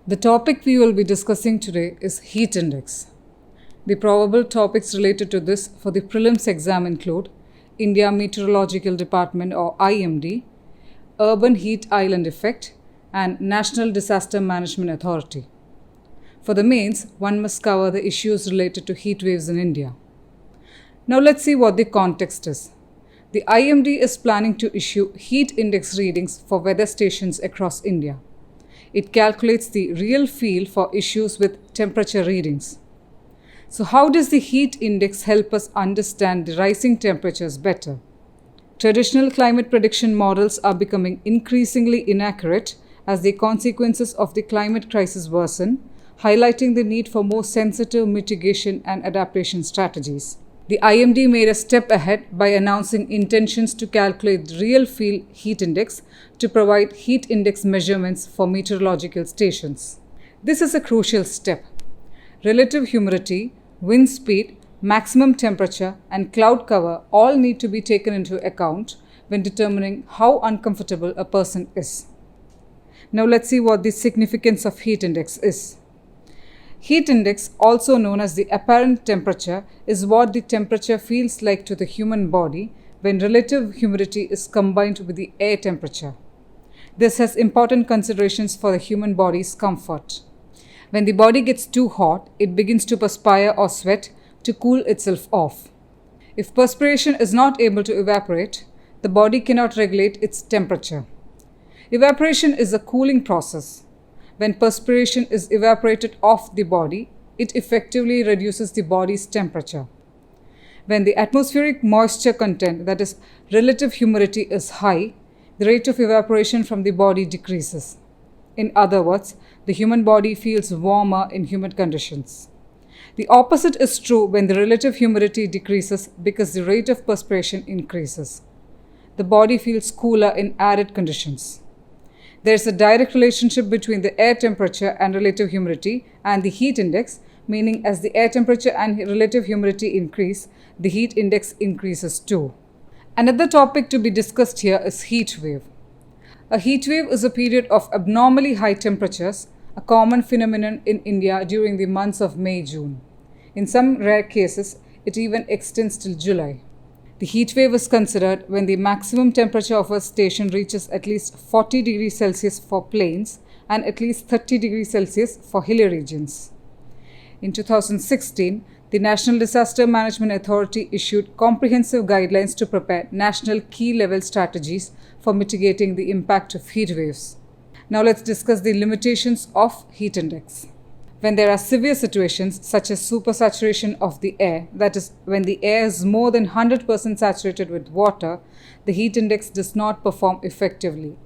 The topic we will be discussing today is heat index. The probable topics related to this for the prelims exam include India Meteorological Department or IMD, Urban Heat Island Effect, and National Disaster Management Authority. For the mains, one must cover the issues related to heat waves in India. Now let's see what the context is. The IMD is planning to issue heat index readings for weather stations across India. It calculates the real feel for issues with temperature readings. So how does the heat index help us understand the rising temperatures better? Traditional climate prediction models are becoming increasingly inaccurate as the consequences of the climate crisis worsen, highlighting the need for more sensitive mitigation and adaptation strategies. The IMD made a step ahead by announcing intentions to calculate the real feel heat index to provide heat index measurements for meteorological stations. This is a crucial step. Relative humidity, wind speed, maximum temperature, and cloud cover all need to be taken into account when determining how uncomfortable a person is. Now let's see what the significance of heat index is. Heat index, also known as the apparent temperature, is what the temperature feels like to the human body when relative humidity is combined with the air temperature. This has important considerations for the human body's comfort. When the body gets too hot, it begins to perspire or sweat to cool itself off. If perspiration is not able to evaporate, the body cannot regulate its temperature. Evaporation is a cooling process. When perspiration is evaporated off the body, it effectively reduces the body's temperature. When the atmospheric moisture content, that is, relative humidity, is high, the rate of evaporation from the body decreases. In other words, the human body feels warmer in humid conditions. The opposite is true when the relative humidity decreases because the rate of perspiration increases. The body feels cooler in arid conditions. There is a direct relationship between the air temperature and relative humidity and the heat index, meaning as the air temperature and relative humidity increase, the heat index increases too. Another topic to be discussed here is heat wave. A heat wave is a period of abnormally high temperatures, a common phenomenon in India during the months of May-June. In some rare cases, it even extends till July. The heat wave is considered when the maximum temperature of a station reaches at least 40 degrees Celsius for plains and at least 30 degrees Celsius for hilly regions. In 2016, the National Disaster Management Authority issued comprehensive guidelines to prepare national key level strategies for mitigating the impact of heat waves. Now let's discuss the limitations of heat index. When there are severe situations such as supersaturation of the air, that is, when the air is more than 100% saturated with water, the heat index does not perform effectively.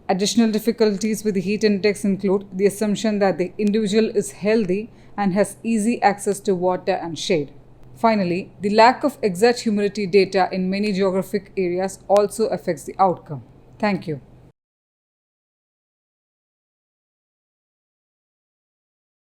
Additional difficulties with the heat index include the assumption that the individual is healthy and has easy access to water and shade. Finally, the lack of exact humidity data in many geographic areas also affects the outcome. Thank you.